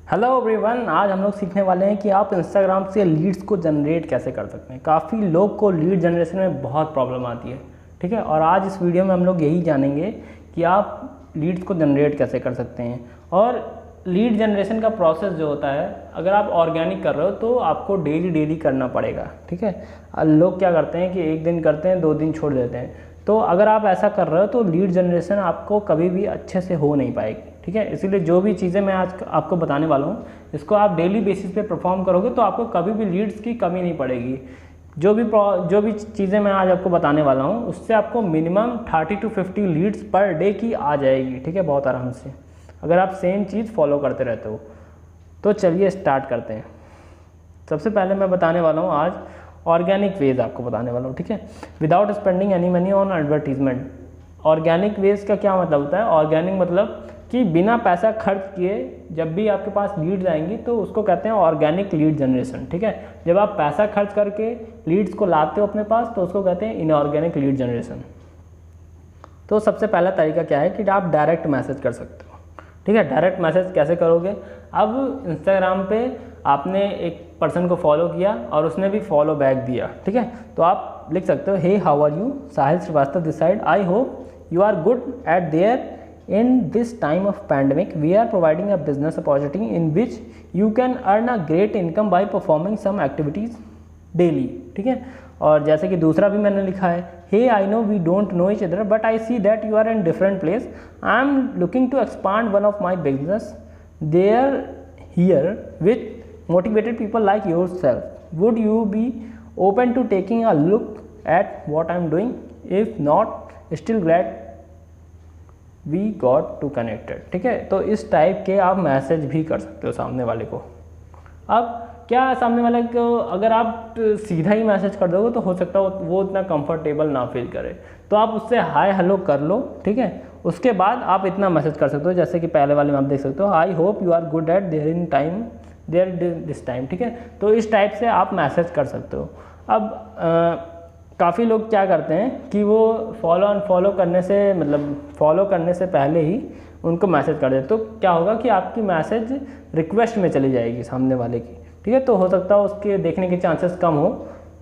Hello everyone, आज हम लोग सीखने वाले हैं कि आप इंस्टाग्राम से लीड्स को जनरेट कैसे कर सकते हैं। काफ़ी लोग को लीड जनरेशन में बहुत प्रॉब्लम आती है, ठीक है। और आज इस वीडियो में हम लोग यही जानेंगे कि आप लीड्स को जनरेट कैसे कर सकते हैं। और लीड जनरेशन का प्रोसेस जो होता है, अगर आप ऑर्गेनिक कर रहे हो तो आपको डेली करना पड़ेगा, ठीक है। लोग क्या करते हैं कि एक दिन करते हैं, 2 दिन छोड़ देते हैं। तो अगर आप ऐसा कर रहे हो तो लीड जनरेशन आपको कभी भी अच्छे से हो नहीं पाएगी, ठीक है। इसीलिए जो भी चीज़ें मैं आज आपको बताने वाला हूँ, इसको आप डेली बेसिस पे परफॉर्म करोगे तो आपको कभी भी लीड्स की कमी नहीं पड़ेगी। जो भी चीज़ें मैं आज आपको बताने वाला हूँ, उससे आपको minimum 30 to 50 leads per day की आ जाएगी, ठीक है, बहुत आराम से, अगर आप सेम चीज़ फॉलो करते रहते हो। तो चलिए स्टार्ट करते हैं। सबसे पहले मैं बताने वाला हूँ आज ऑर्गेनिक वेज आपको बताने वाला हूँ, ठीक है, without spending any money on advertisement. Organic ways का क्या मतलब होता है? ऑर्गेनिक मतलब कि बिना पैसा खर्च किए जब भी आपके पास लीड्स आएंगी तो उसको कहते हैं ऑर्गेनिक लीड जनरेशन, ठीक है। जब आप पैसा खर्च करके लीड्स को लाते हो अपने पास तो उसको कहते हैं इनऑर्गेनिक लीड जनरेशन। तो सबसे पहला तरीका क्या है कि आप डायरेक्ट मैसेज कर सकते हो, ठीक है। डायरेक्ट मैसेज कैसे करोगे? अब इंस्टाग्राम पे आपने एक पर्सन को फॉलो किया और उसने भी फॉलो बैक दिया, ठीक है। तो आप लिख सकते हो, hey how are you, Sahil Shrivastava this side, I hope you are good at there in this time of pandemic we are providing a business opportunity in which you can earn a great income by performing some activities daily, ठीक है। और जैसे कि दूसरा भी मैंने लिखा है, hey I know we don't know each other but I see that you are in different place, I am looking to expand one of my business there here with motivated people like yourself, would you be open to taking a look at what I am doing, if not still glad we got to connected, ठीक है। तो इस type के आप message भी कर सकते हो सामने वाले को। अब क्या सामने वाले को अगर आप सीधा ही मैसेज कर दोगे तो हो सकता है वो इतना कंफर्टेबल ना फील करे, तो आप उससे हाय हेलो कर लो, ठीक है। उसके बाद आप इतना मैसेज कर सकते हो, जैसे कि पहले वाले में आप देख सकते हो, I hope you are good at there in time there this time, ठीक है। तो इस टाइप से आप मैसेज कर सकते हो। अब काफ़ी लोग क्या करते हैं कि वो फॉलो अनफॉलो करने से, मतलब फॉलो करने से पहले ही उनको मैसेज कर देते, तो क्या होगा कि आपकी मैसेज रिक्वेस्ट में चली जाएगी सामने वाले की, ठीक है। तो हो सकता है उसके देखने के चांसेस कम हो,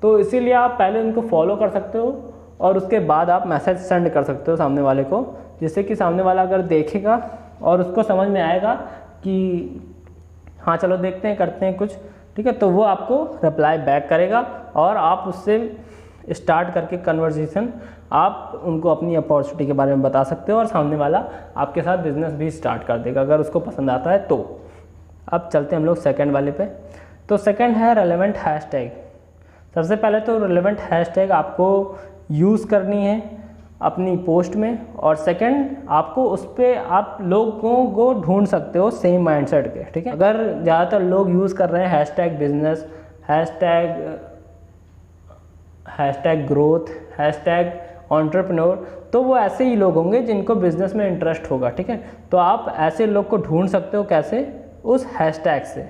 तो इसीलिए आप पहले उनको फॉलो कर सकते हो और उसके बाद आप मैसेज सेंड कर सकते हो सामने वाले को, जिससे कि सामने वाला अगर देखेगा और उसको समझ में आएगा कि हाँ चलो देखते हैं, करते हैं कुछ, ठीक है, तो वो आपको रिप्लाई बैक करेगा और आप उससे स्टार्ट करके कन्वर्सेशन आप उनको अपनी अपॉर्चुनिटी के बारे में बता सकते हो और सामने वाला आपके साथ बिजनेस भी स्टार्ट कर देगा अगर उसको पसंद आता है तो। अब चलते हैं हम लोग सेकंड वाले पे। तो सेकंड है रेलेवेंट हैशटैग। सबसे पहले तो रेलेवेंट हैशटैग आपको यूज़ करनी है अपनी पोस्ट में, और सेकंड आपको उस पर आप लोगों को ढूंढ सकते हो सेम माइंडसेट के, ठीक है। अगर ज़्यादातर लोग यूज़ कर रहे हैं hashtag business, hashtag growth, hashtag entrepreneur, तो वो ऐसे ही लोग होंगे जिनको बिजनेस में इंटरेस्ट होगा, ठीक है। तो आप ऐसे लोग को ढूंढ सकते हो कैसे? उस हैशटैग से।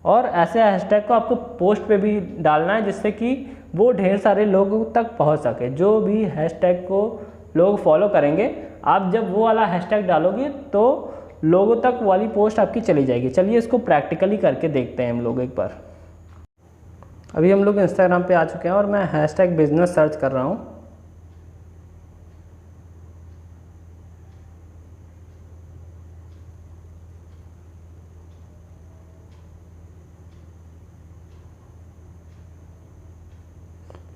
और ऐसे हैशटैग को आपको पोस्ट पे भी डालना है जिससे कि वो ढेर सारे लोगों तक पहुंच सके। जो भी हैशटैग को लोग फॉलो करेंगे, आप जब वो वाला हैशटैग डालोगे तो लोगों तक वाली पोस्ट आपकी चली जाएगी। चलिए इसको प्रैक्टिकली करके देखते हैं हम लोग एक बार। अभी हम लोग इंस्टाग्राम पे आ चुके हैं और मैं हैशटैग बिजनेस सर्च कर रहा हूँ।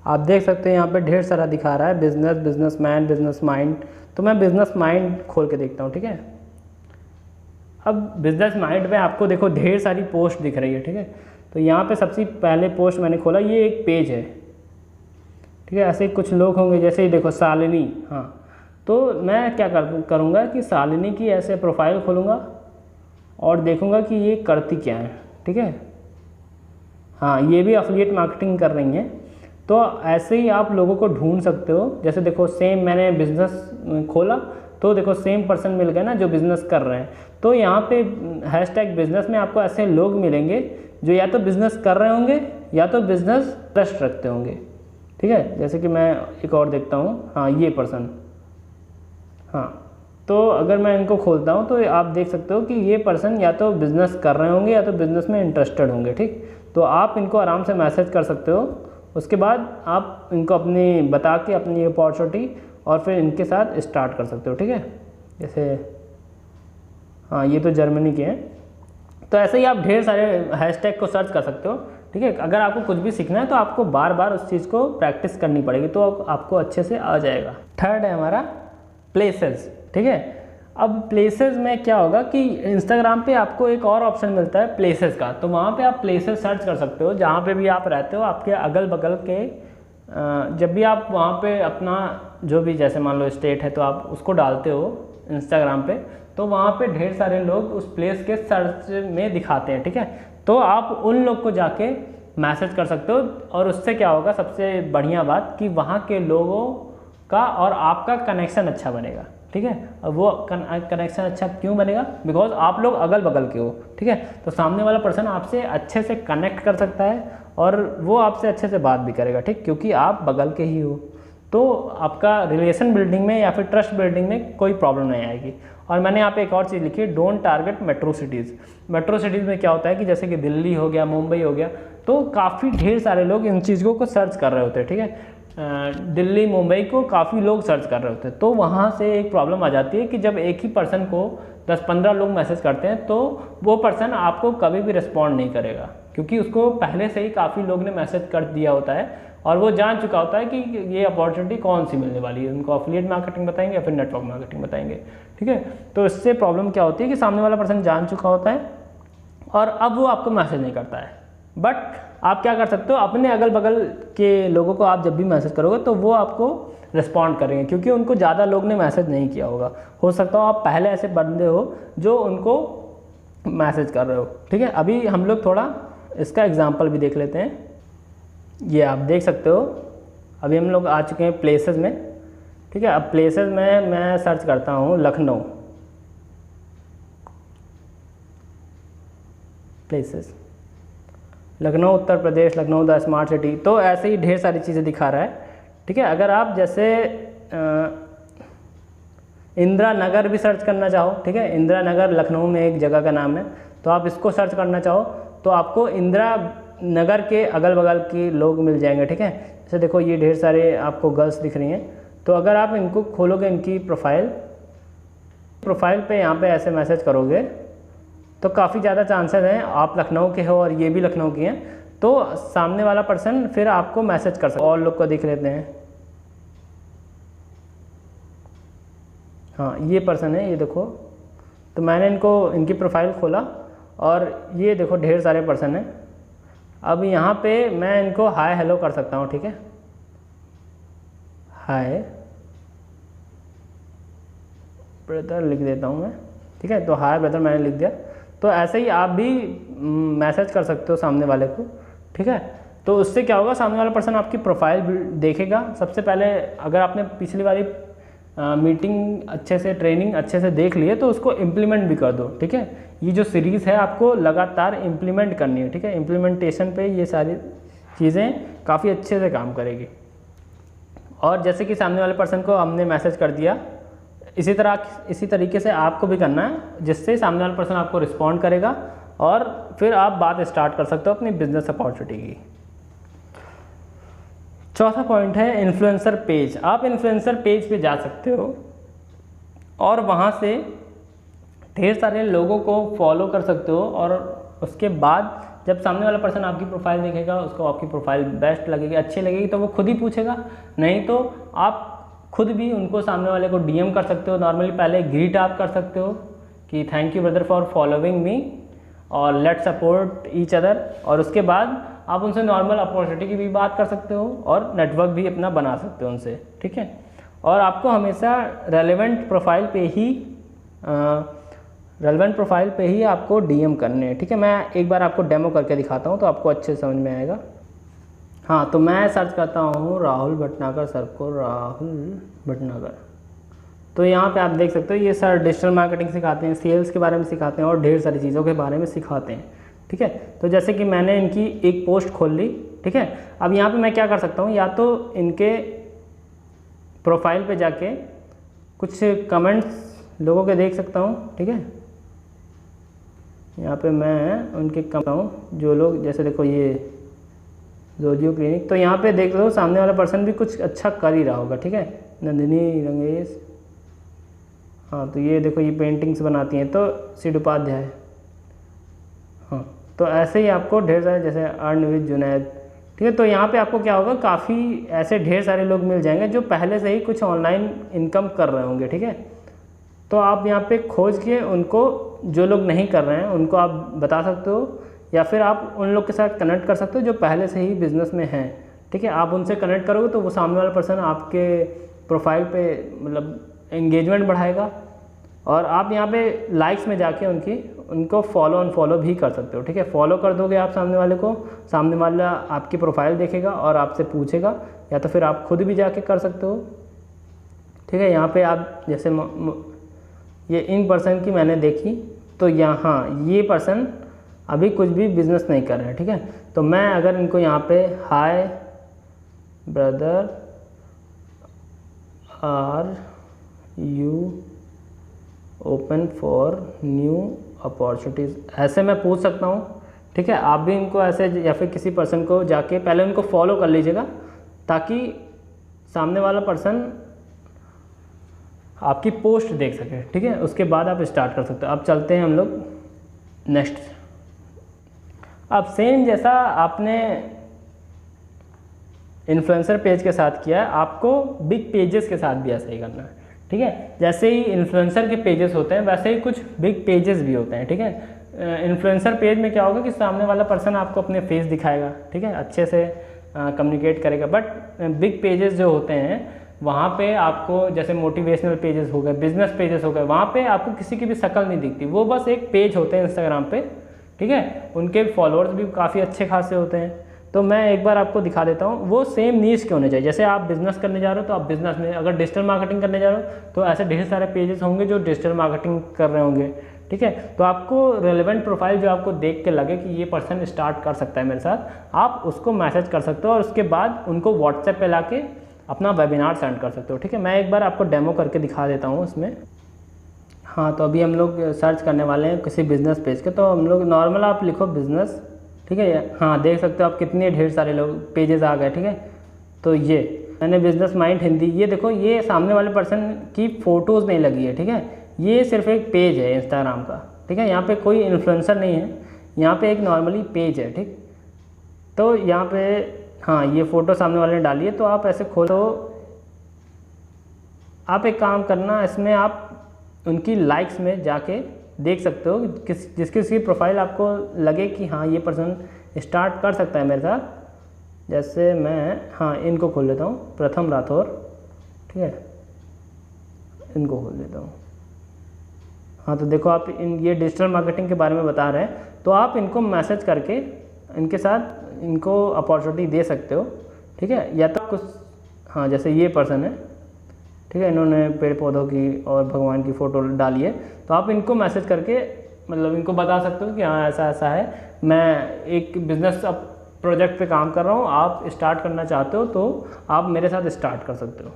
आप देख सकते हैं यहाँ पे ढेर सारा दिखा रहा है, बिजनेस, बिजनेसमैन, बिजनेस माइंड। तो मैं बिजनेस माइंड खोल के देखता हूँ, ठीक है। अब बिजनेस माइंड में आपको देखो ढेर सारी पोस्ट दिख रही है, ठीक है। तो यहाँ पे सबसे पहले पोस्ट मैंने खोला, ये एक पेज है, ठीक है। ऐसे कुछ लोग होंगे, जैसे ही देखो शालिनी, हाँ, तो मैं क्या करूँगा कि शालिनी की ऐसे प्रोफाइल खोलूँगा और देखूँगा कि ये करती क्या है, ठीक है। हाँ, ये भी एफिलिएट मार्केटिंग कर रही हैं। तो ऐसे ही आप लोगों को ढूंढ सकते हो। जैसे देखो सेम मैंने बिजनेस खोला तो देखो सेम पर्सन मिल गए ना जो बिज़नेस कर रहे हैं। तो यहाँ पे हैशटैग बिजनेस में आपको ऐसे लोग मिलेंगे जो या तो बिज़नेस कर रहे होंगे या तो बिज़नेस ट्रस्ट रखते होंगे, ठीक है। जैसे कि मैं एक और देखता हूँ, हाँ ये पर्सन, हाँ, तो अगर मैं इनको खोलता हूँ तो आप देख सकते हो कि ये पर्सन या तो बिज़नेस कर रहे होंगे या तो बिज़नेस में इंटरेस्टेड होंगे, ठीक। तो आप इनको आराम से मैसेज कर सकते हो। उसके बाद आप इनको अपनी बता के अपनी अपॉर्चुनिटी और फिर इनके साथ स्टार्ट कर सकते हो, ठीक है। जैसे हाँ, ये तो जर्मनी के हैं। तो ऐसे ही आप ढेर सारे हैशटैग को सर्च कर सकते हो, ठीक है। अगर आपको कुछ भी सीखना है तो आपको बार बार उस चीज़ को प्रैक्टिस करनी पड़ेगी, तो आपको अच्छे से आ जाएगा। थर्ड है हमारा प्लेसेस, ठीक है। अब प्लेसेस में क्या होगा कि इंस्टाग्राम पे आपको एक और ऑप्शन मिलता है प्लेसेस का, तो वहाँ पे आप प्लेसेस सर्च कर सकते हो जहाँ पे भी आप रहते हो, आपके अगल बगल के जब भी आप वहाँ पे अपना जो भी, जैसे मान लो स्टेट है तो आप उसको डालते हो इंस्टाग्राम पे, तो वहाँ पे ढेर सारे लोग उस प्लेस के सर्च में दिखाते हैं, ठीक है। तो आप उन लोग को जाके मैसेज कर सकते हो और उससे क्या होगा, सबसे बढ़िया बात कि वहाँ के लोगों का और आपका कनेक्शन अच्छा बनेगा, ठीक है। अब वो कनेक्शन अच्छा क्यों बनेगा, बिकॉज आप लोग अगल बगल के हो, ठीक है। तो सामने वाला पर्सन आपसे अच्छे से कनेक्ट कर सकता है और वो आपसे अच्छे से बात भी करेगा, ठीक, क्योंकि आप बगल के ही हो। तो आपका रिलेशन बिल्डिंग में या फिर ट्रस्ट बिल्डिंग में कोई प्रॉब्लम नहीं आएगी। और मैंने यहाँ पे एक और चीज़ लिखी है, don't target metro cities. Metro cities में क्या होता है कि जैसे कि दिल्ली हो गया, मुंबई हो गया, तो काफ़ी ढेर सारे लोग इन चीज़ों को सर्च कर रहे होते हैं, ठीक है। दिल्ली मुंबई को काफ़ी लोग सर्च कर रहे होते हैं, तो वहाँ से एक प्रॉब्लम आ जाती है कि जब एक ही पर्सन को 10-15 लोग मैसेज करते हैं तो वो पर्सन आपको कभी भी रिस्पॉन्ड नहीं करेगा, क्योंकि उसको पहले से ही काफ़ी लोग ने मैसेज कर दिया होता है और वो जान चुका होता है कि ये अपॉर्चुनिटी कौन सी मिलने वाली है। उनको एफिलिएट मार्केटिंग बताएंगे या फिर नेटवर्क मार्केटिंग बताएंगे, ठीक है। तो इससे प्रॉब्लम क्या होती है कि सामने वाला पर्सन जान चुका होता है और अब वो आपको मैसेज नहीं करता है। बट आप क्या कर सकते हो, अपने अगल बगल के लोगों को आप जब भी मैसेज करोगे तो वो आपको रिस्पॉन्ड करेंगे, क्योंकि उनको ज़्यादा लोग ने मैसेज नहीं किया होगा। हो सकता हो आप पहले ऐसे बंदे हो जो उनको मैसेज कर रहे हो, ठीक है। अभी हम लोग थोड़ा इसका एग्जांपल भी देख लेते हैं। ये आप देख सकते हो, अभी हम लोग आ चुके हैं प्लेसेस में, ठीक है। अब प्लेसेस में मैं सर्च करता हूँ Lucknow, places, Lucknow Uttar Pradesh, Lucknow the smart city. तो ऐसे ही ढेर सारी चीज़ें दिखा रहा है, ठीक है। अगर आप जैसे इंदिरा नगर भी सर्च करना चाहो, ठीक है, इंदिरा नगर लखनऊ में एक जगह का नाम है, तो आप इसको सर्च करना चाहो तो आपको इंदिरा नगर के अगल बगल के लोग मिल जाएंगे, ठीक है। जैसे देखो ये ढेर सारे आपको गर्ल्स दिख रही हैं, तो अगर आप इनको खोलोगे, इनकी प्रोफाइल पे यहाँ पे ऐसे मैसेज करोगे तो काफ़ी ज़्यादा चांसेस हैं आप लखनऊ के हो और ये भी लखनऊ की हैं, तो सामने वाला पर्सन फिर आपको मैसेज कर सकता है। और लोग को देख लेते हैं, हाँ ये पर्सन है, ये देखो। तो मैंने इनकी प्रोफाइल खोला और ये देखो ढेर सारे पर्सन हैं। अब यहाँ पे मैं इनको हाय हेलो कर सकता हूँ, ठीक है, हाय ब्रदर लिख देता हूँ मैं, ठीक है। तो हाय ब्रदर मैंने लिख दिया। तो ऐसे ही आप भी मैसेज कर सकते हो सामने वाले को, ठीक है। तो उससे क्या होगा, सामने वाला पर्सन आपकी प्रोफाइल देखेगा। सबसे पहले अगर आपने पिछली वाली मीटिंग अच्छे से, ट्रेनिंग अच्छे से देख लिए तो उसको इम्प्लीमेंट भी कर दो, ठीक है। ये जो सीरीज़ है आपको लगातार इम्प्लीमेंट करनी है, ठीक है। इम्प्लीमेंटेशन पे ये सारी चीज़ें काफ़ी अच्छे से काम करेगी। और जैसे कि सामने वाले पर्सन को हमने मैसेज कर दिया, इसी तरीके से आपको भी करना है, जिससे सामने वाला पर्सन आपको रिस्पॉन्ड करेगा और फिर आप बात स्टार्ट कर सकते हो अपनी बिजनेस अपॉर्चुनिटी की। चौथा पॉइंट है इन्फ्लुएंसर पेज। आप इन्फ्लुएंसर पेज पे जा सकते हो और वहाँ से ढेर सारे लोगों को फॉलो कर सकते हो और उसके बाद जब सामने वाला पर्सन आपकी प्रोफाइल देखेगा, उसको आपकी प्रोफाइल बेस्ट लगेगी, अच्छी लगेगी, तो वो खुद ही पूछेगा। नहीं तो आप खुद भी उनको, सामने वाले को डीएम कर सकते हो। नॉर्मली पहले ग्रीट आप कर सकते हो कि thank you brother for following me और लेट्स सपोर्ट ईच अदर, और उसके बाद आप उनसे नॉर्मल अपॉर्चुनिटी की भी बात कर सकते हो और नेटवर्क भी अपना बना सकते हो उनसे, ठीक है। और आपको हमेशा रेलेवेंट प्रोफाइल पे ही आपको डीएम करने हैं, ठीक है। मैं एक बार आपको डेमो करके दिखाता हूँ तो आपको अच्छे समझ में आएगा। हाँ, तो मैं सर्च करता हूँ राहुल भटनागर सर को, राहुल भटनागर। तो यहाँ पे आप देख सकते हो ये सर डिजिटल मार्केटिंग सिखाते हैं, सेल्स के बारे में सिखाते हैं और ढेर सारी चीज़ों के बारे में सिखाते हैं, ठीक है। तो जैसे कि मैंने इनकी एक पोस्ट खोल ली, ठीक है। अब यहाँ पे मैं क्या कर सकता हूँ, या तो इनके प्रोफाइल पे जाके कुछ कमेंट्स लोगों के देख सकता हूँ, ठीक है। यहाँ पे मैं उनके कम हूँ जो लोग, जैसे देखो ये जोजियो क्लिनिक, तो यहाँ पे देख लो सामने वाला पर्सन भी कुछ अच्छा कर ही रहा होगा, ठीक है। नंदिनी रंगेश, हाँ तो ये देखो ये पेंटिंग्स बनाती हैं, तो सिड उपाध्याय, हाँ तो ऐसे ही आपको ढेर सारे, जैसे अर्न विद जुनैद, ठीक है। तो यहाँ पे आपको क्या होगा, काफ़ी ऐसे ढेर सारे लोग मिल जाएंगे जो पहले से ही कुछ ऑनलाइन इनकम कर रहे होंगे, ठीक है। तो आप यहाँ पे खोज के उनको, जो लोग नहीं कर रहे हैं उनको आप बता सकते हो, या फिर आप उन लोग के साथ कनेक्ट कर सकते हो जो पहले से ही बिज़नेस में हैं, ठीक है। आप उनसे कनेक्ट करोगे तो वो सामने वाला पर्सन आपके प्रोफाइल पे मतलब एंगेजमेंट बढ़ाएगा, और आप यहाँ पे लाइक्स में जाके उनको फॉलो अनफॉलो भी कर सकते हो, ठीक है। फॉलो कर दोगे आप सामने वाले को, सामने वाला आपकी प्रोफाइल देखेगा और आपसे पूछेगा, या तो फिर आप खुद भी जाके कर सकते हो, ठीक है। यहाँ पे आप जैसे ये इन पर्सन की मैंने देखी, तो यहाँ ये पर्सन अभी कुछ भी बिज़नेस नहीं कर रहे हैं, ठीक है। तो मैं अगर इनको यहाँ पे hi brother are you open for new opportunities, ऐसे मैं पूछ सकता हूँ, ठीक है। आप भी इनको ऐसे, या फिर किसी पर्सन को जाके पहले उनको फॉलो कर लीजिएगा, ताकि सामने वाला पर्सन आपकी पोस्ट देख सके, ठीक है। उसके बाद आप स्टार्ट कर सकते हो। अब चलते हैं हम लोग नेक्स्ट। अब सेम जैसा आपने इन्फ्लुएंसर पेज के साथ किया है, आपको बिग पेजेस के साथ भी ऐसा ही करना है, ठीक है। जैसे ही इन्फ्लुएंसर के पेजेस होते हैं वैसे ही कुछ बिग पेजेस भी होते हैं, ठीक है। इन्फ्लुएंसर पेज में क्या होगा कि सामने वाला पर्सन आपको अपने फेस दिखाएगा, ठीक है, अच्छे से कम्युनिकेट करेगा। बट बिग पेजेस जो होते हैं वहाँ पे आपको, जैसे मोटिवेशनल पेजेस हो गए, बिजनेस पेजेस हो गए, वहाँ पे आपको किसी की भी शक्ल नहीं दिखती, वो बस एक पेज होते हैं इंस्टाग्राम पे, ठीक है। उनके फॉलोअर्स भी काफ़ी अच्छे खासे होते हैं। तो मैं एक बार आपको दिखा देता हूँ, वो सेम नीश के होने चाहिए। जैसे आप बिज़नेस करने जा रहे हो तो आप बिज़नेस में, अगर डिजिटल मार्केटिंग करने जा रहे हो तो ऐसे ढेर सारे पेजेस होंगे जो डिजिटल मार्केटिंग कर रहे होंगे, ठीक है। तो आपको रेलेवेंट प्रोफाइल जो आपको देख के लगे कि ये पर्सन स्टार्ट कर सकता है मेरे साथ, आप उसको मैसेज कर सकते हो, और उसके बाद उनको व्हाट्सएप पे लाके अपना वेबिनार सेंड कर सकते हो, ठीक है। मैं एक बार आपको डेमो करके दिखा देता हूँ इसमें। हाँ तो अभी हम लोग सर्च करने वाले हैं किसी बिज़नेस पेज के, तो हम लोग नॉर्मल आप लिखो बिज़नेस, ठीक है। हाँ देख सकते हो आप कितने ढेर सारे लोग पेजेस आ गए, ठीक है। तो ये मैंने बिजनेस माइंड हिंदी, ये देखो ये सामने वाले पर्सन की फ़ोटोज़ नहीं लगी है, ठीक है। ये सिर्फ एक पेज है इंस्टाग्राम का, ठीक है। यहाँ पे कोई इन्फ्लुएंसर नहीं है, यहाँ पे एक नॉर्मली पेज है, ठीक। तो यहाँ पे हाँ ये फ़ोटो सामने वाले ने डाली है, तो आप ऐसे खोलो। आप एक काम करना, इसमें आप उनकी लाइक्स में जाके देख सकते हो जिसकी प्रोफाइल आपको लगे कि हाँ ये पर्सन स्टार्ट कर सकता है मेरे साथ। जैसे मैं हाँ इनको खोल लेता हूँ, प्रथम राठौर, ठीक है, इनको खोल लेता हूँ। हाँ तो देखो आप ये डिजिटल मार्केटिंग के बारे में बता रहे हैं, तो आप इनको मैसेज करके इनके साथ इनको अपॉर्चुनिटी दे सकते हो, ठीक है। या तो कुछ हाँ जैसे ये पर्सन है, ठीक है, इन्होंने पेड़ पौधों की और भगवान की फ़ोटो डाली है, तो आप इनको मैसेज करके मतलब इनको बता सकते हो कि हाँ ऐसा ऐसा है, मैं एक बिज़नेस प्रोजेक्ट पे काम कर रहा हूँ, आप स्टार्ट करना चाहते हो तो आप मेरे साथ स्टार्ट कर सकते हो।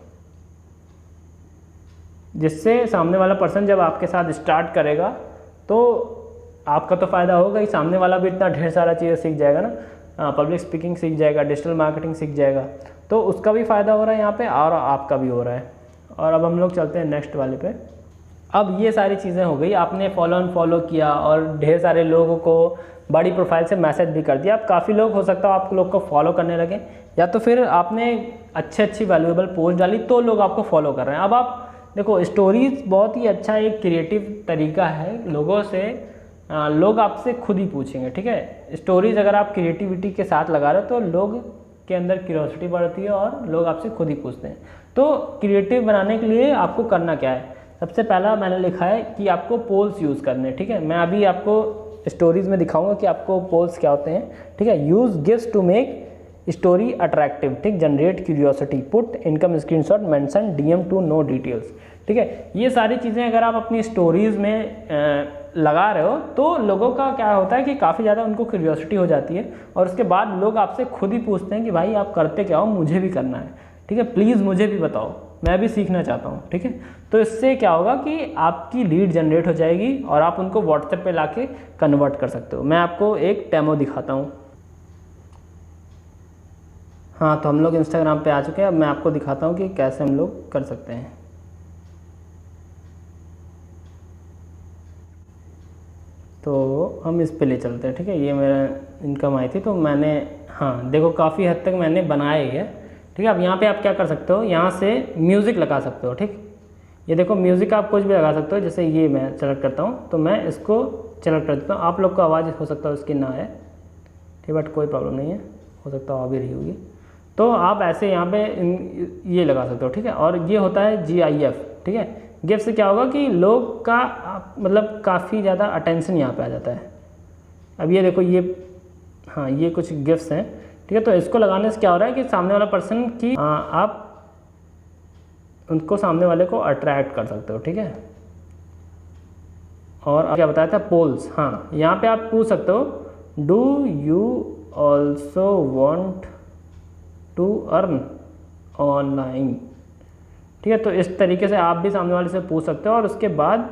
जिससे सामने वाला पर्सन जब आपके साथ स्टार्ट करेगा तो आपका तो फ़ायदा होगा ही, सामने वाला भी इतना ढेर सारा चीज़ें सीख जाएगा ना, पब्लिक स्पीकिंग सीख जाएगा, डिजिटल मार्केटिंग सीख जाएगा, तो उसका भी फ़ायदा हो रहा है यहाँ पे और आपका भी हो रहा है। और अब हम लोग चलते हैं नेक्स्ट वाले पे। अब ये सारी चीज़ें हो गई, आपने फॉलो अनफॉलो किया और ढेर सारे लोगों को बड़ी प्रोफाइल से मैसेज भी कर दिया। अब काफ़ी लोग हो सकता है आप लोग को फॉलो करने लगे, या तो फिर आपने अच्छी वैल्यूएबल पोस्ट डाली तो लोग आपको फॉलो कर रहे हैं। अब आप देखो स्टोरीज बहुत ही अच्छा एक क्रिएटिव तरीका है, लोगों से लोग आपसे खुद ही पूछेंगे, ठीक है। स्टोरीज अगर आप क्रिएटिविटी के साथ लगा रहे हो तो लोग के अंदर क्यूरियोसिटी बढ़ती है और लोग आपसे खुद ही पूछते हैं। तो क्रिएटिव बनाने के लिए आपको करना क्या है, सबसे पहला मैंने लिखा है कि आपको पोल्स यूज़ करने, ठीक है। मैं अभी आपको स्टोरीज में दिखाऊंगा कि आपको पोल्स क्या होते हैं, ठीक है। Use gives to make story attractive, ठीक, generate curiosity, put income screenshot, mention DM to know details, ठीक है। ये सारी चीज़ें अगर आप अपनी स्टोरीज़ में लगा रहे हो तो लोगों का क्या होता है कि काफ़ी ज़्यादा उनको क्यूरियोसिटी हो जाती है और उसके बाद लोग आपसे खुद ही पूछते हैं कि भाई आप करते क्या हो, मुझे भी करना है, ठीक है, प्लीज़ मुझे भी बताओ, मैं भी सीखना चाहता हूँ। ठीक है, तो इससे क्या होगा कि आपकी लीड जनरेट हो जाएगी और आप उनको व्हाट्सएप पे लाके कन्वर्ट कर सकते हो। मैं आपको एक डेमो दिखाता हूँ। हाँ, तो हम लोग इंस्टाग्राम पे आ चुके हैं। अब मैं आपको दिखाता हूँ कि कैसे हम लोग कर सकते हैं। तो हम इस पे ले चलते हैं। ठीक है, ये मेरा इनकम आई थी, तो मैंने, हाँ देखो काफ़ी हद तक मैंने बनाया ही है। ठीक है, अब यहाँ पे आप क्या कर सकते हो, यहाँ से म्यूज़िक लगा सकते हो। ठीक, ये देखो म्यूज़िक आप कुछ भी लगा सकते हो। जैसे ये मैं सेलेक्ट करता हूँ, तो मैं इसको सेलेक्ट कर देता हूँ। आप लोग को आवाज़ हो सकता है उसकी ना आए, ठीक, बट कोई प्रॉब्लम नहीं है, हो सकता है आ भी रही होगी। तो आप ऐसे यहाँ पे ये लगा सकते हो। ठीक है, और ये होता है GIF। ठीक है, गिफ से क्या होगा कि लोग का मतलब काफ़ी ज़्यादा अटेंशन यहाँ पे आ जाता है। अब ये देखो ये, हाँ ये कुछ गिफ्ट्स हैं। ठीक है, तो इसको लगाने से क्या हो रहा है कि सामने वाला पर्सन की आप उनको, सामने वाले को अट्रैक्ट कर सकते हो। ठीक है, और क्या बताया था, पोल्स। हाँ, यहाँ पे आप पूछ सकते हो, do you also want to earn online. ठीक है, तो इस तरीके से आप भी सामने वाले से पूछ सकते हो और उसके बाद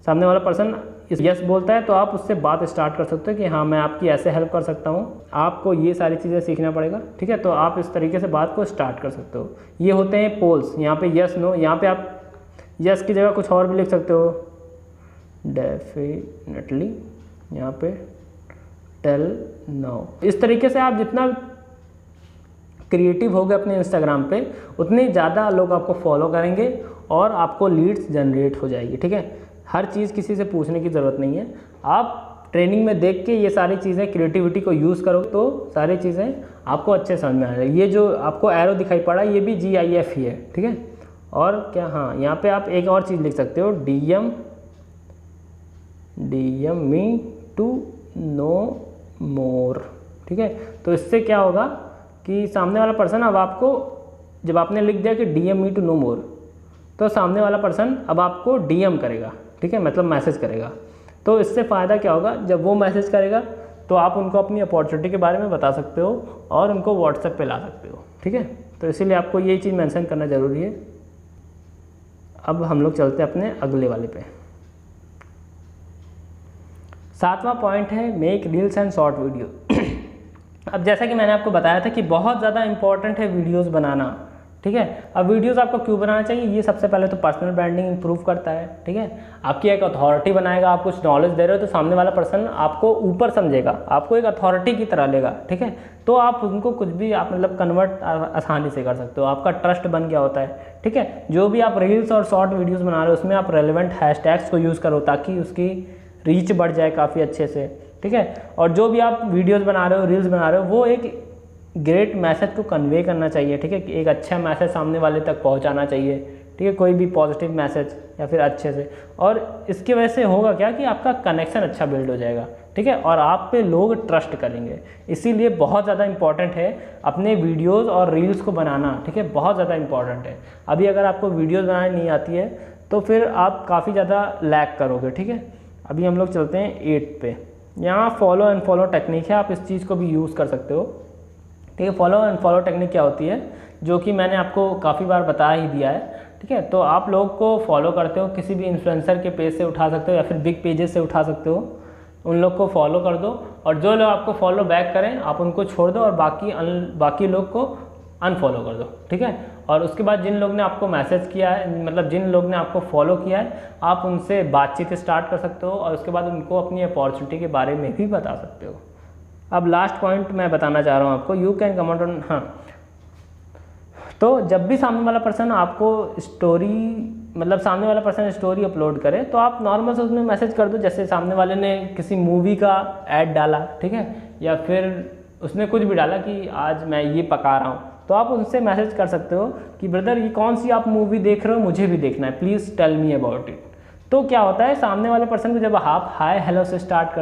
सामने वाला पर्सन यस बोलता है तो आप उससे बात स्टार्ट कर सकते हो कि हाँ मैं आपकी ऐसे हेल्प कर सकता हूँ, आपको ये सारी चीज़ें सीखना पड़ेगा। ठीक है, तो आप इस तरीके से बात को स्टार्ट कर सकते हो। ये होते हैं पोल्स। यहाँ पे यस नो, यहाँ पे आप यस की जगह कुछ और भी लिख सकते हो, डेफिनेटली, यहाँ पे टेल नो। इस तरीके से आप जितना क्रिएटिव हो गए अपने इंस्टाग्राम पे, उतने ज़्यादा लोग आपको फॉलो करेंगे और आपको लीड्स जनरेट हो जाएगी। ठीक है, हर चीज़ किसी से पूछने की ज़रूरत नहीं है। आप ट्रेनिंग में देख के ये सारी चीज़ें, क्रिएटिविटी को यूज़ करो तो सारी चीज़ें आपको अच्छे समझ में आ जाएगी। ये जो आपको एरो दिखाई पड़ा ये भी GIF ही है। ठीक है, और क्या, हाँ यहाँ पे आप एक और चीज़ लिख सकते हो, DM मी टू नो मोर। ठीक है, तो इससे क्या होगा कि सामने वाला पर्सन, अब आपको जब आपने लिख दिया कि DM मी टू नो मोर, तो सामने वाला पर्सन अब आपको DM करेगा। ठीक है, मतलब मैसेज करेगा। तो इससे फ़ायदा क्या होगा, जब वो मैसेज करेगा तो आप उनको अपनी अपॉर्चुनिटी के बारे में बता सकते हो और उनको व्हाट्सएप पे ला सकते हो। ठीक है, तो इसीलिए आपको ये चीज़ मेंशन करना ज़रूरी है। अब हम लोग चलते हैं अपने अगले वाले पे। 7वां पॉइंट है make reels and short video. अब जैसा कि मैंने आपको बताया था कि बहुत ज़्यादा इंपॉर्टेंट है वीडियोस बनाना। ठीक है, अब वीडियोस आपको क्यों बनाना चाहिए, ये सबसे पहले तो पर्सनल ब्रांडिंग इंप्रूव करता है। ठीक है, आपकी एक अथॉरिटी बनाएगा। आप कुछ नॉलेज दे रहे हो तो सामने वाला पर्सन आपको ऊपर समझेगा, आपको एक अथॉरिटी की तरह लेगा। ठीक है, तो आप उनको कुछ भी आप मतलब कन्वर्ट आसानी से कर सकते हो, आपका ट्रस्ट बन गया होता है। ठीक है, जो भी आप रील्स और शॉर्ट वीडियोज़ बना रहे हो उसमें आप रेलिवेंट हैशटैग्स को यूज़ करो ताकि उसकी रीच बढ़ जाए काफ़ी अच्छे से। ठीक है, और जो भी आप वीडियोज़ बना रहे हो, रील्स बना रहे हो, वो एक ग्रेट मैसेज को कन्वे करना चाहिए। ठीक है, एक अच्छा मैसेज सामने वाले तक पहुंचाना चाहिए। ठीक है, कोई भी पॉजिटिव मैसेज या फिर अच्छे से, और इसकी वजह से होगा क्या कि आपका कनेक्शन अच्छा बिल्ड हो जाएगा। ठीक है, और आप पे लोग ट्रस्ट करेंगे। इसीलिए बहुत ज़्यादा इंपॉर्टेंट है अपने वीडियोज़ और रील्स को बनाना। ठीक है, बहुत ज़्यादा इंपॉर्टेंट है। अभी अगर आपको वीडियोज़ बनानी नहीं आती है तो फिर आप काफ़ी ज़्यादा लैग करोगे। ठीक है, अभी हम लोग चलते हैं 8 पे। यहाँ फॉलो एंड फॉलो टेक्निक है, आप इस चीज़ को भी यूज़ कर सकते हो। ठीक है, फॉलो एंड फॉलो टेक्निक क्या होती है, जो कि मैंने आपको काफ़ी बार बता ही दिया है। ठीक है, तो आप लोग को फॉलो करते हो, किसी भी इन्फ्लुएंसर के पेज से उठा सकते हो या फिर बिग पेजेस से उठा सकते हो, उन लोग को फॉलो कर दो और जो लोग आपको फॉलो बैक करें आप उनको छोड़ दो और बाकी लोग को अनफॉलो कर दो। ठीक है, और उसके बाद जिन लोग ने आपको मैसेज किया है, मतलब जिन लोग ने आपको फॉलो किया है, आप उनसे बातचीत स्टार्ट कर सकते हो और उसके बाद उनको अपनी अपॉर्चुनिटी के बारे में भी बता सकते हो। अब लास्ट पॉइंट मैं बताना चाह रहा हूँ आपको, यू कैन कमेंट ऑन। हाँ, तो जब भी सामने वाला पर्सन आपको सामने वाला पर्सन स्टोरी अपलोड करे तो आप नॉर्मल से उसमें मैसेज कर दो। जैसे सामने वाले ने किसी मूवी का ऐड डाला, ठीक है, या फिर उसने कुछ भी डाला कि आज मैं ये पका रहा हूँ, तो आप उनसे मैसेज कर सकते हो कि ब्रदर ये कौन सी आप मूवी देख रहे हो, मुझे भी देखना है, please tell me about it. तो क्या होता है, सामने वाले पर्सन को जब आप हाय हेलो से स्टार्ट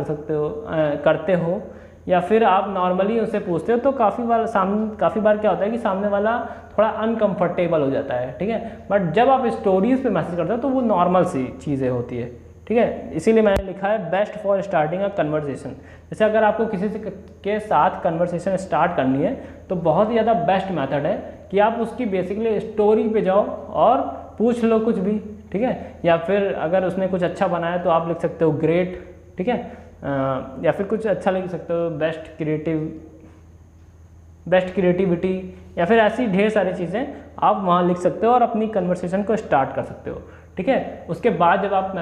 करते हो या फिर आप नॉर्मली उनसे पूछते हो तो काफ़ी बार क्या होता है कि सामने वाला थोड़ा अनकंफर्टेबल हो जाता है। ठीक है, बट जब आप स्टोरीज़ पे मैसेज करते हो तो वो नॉर्मल सी चीज़ें होती है। ठीक है, इसीलिए मैंने लिखा है best for starting a conversation. जैसे अगर आपको किसी के साथ कन्वर्सेशन स्टार्ट करनी है तो बहुत ही ज़्यादा बेस्ट मेथड है कि आप उसकी बेसिकली स्टोरी पे जाओ और पूछ लो कुछ भी, ठीक है। या फिर अगर उसने कुछ अच्छा बनाया तो आप लिख सकते हो ग्रेट, ठीक है। या फिर कुछ अच्छा लिख सकते हो बेस्ट क्रिएटिविटी, या फिर ऐसी ढेर सारी चीज़ें आप वहाँ लिख सकते हो और अपनी कन्वर्सेशन को स्टार्ट कर सकते हो, ठीक है। उसके बाद जब आप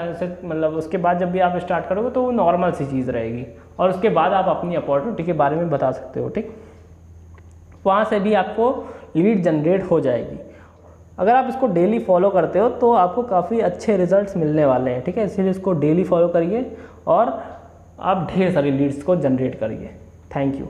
उसके बाद जब भी आप स्टार्ट करोगे तो वो नॉर्मल सी चीज़ रहेगी, और उसके बाद आप अपनी अपॉर्चुनिटी के बारे में बता सकते हो, ठीक। वहाँ से भी आपको लीड जनरेट हो जाएगी। अगर आप इसको डेली फॉलो करते हो तो आपको काफ़ी अच्छे रिजल्ट्स मिलने वाले हैं, ठीक है। इसीलिए इसको डेली फॉलो करिए और आप ढेर सारी लीड्स को जनरेट करिए। Thank you.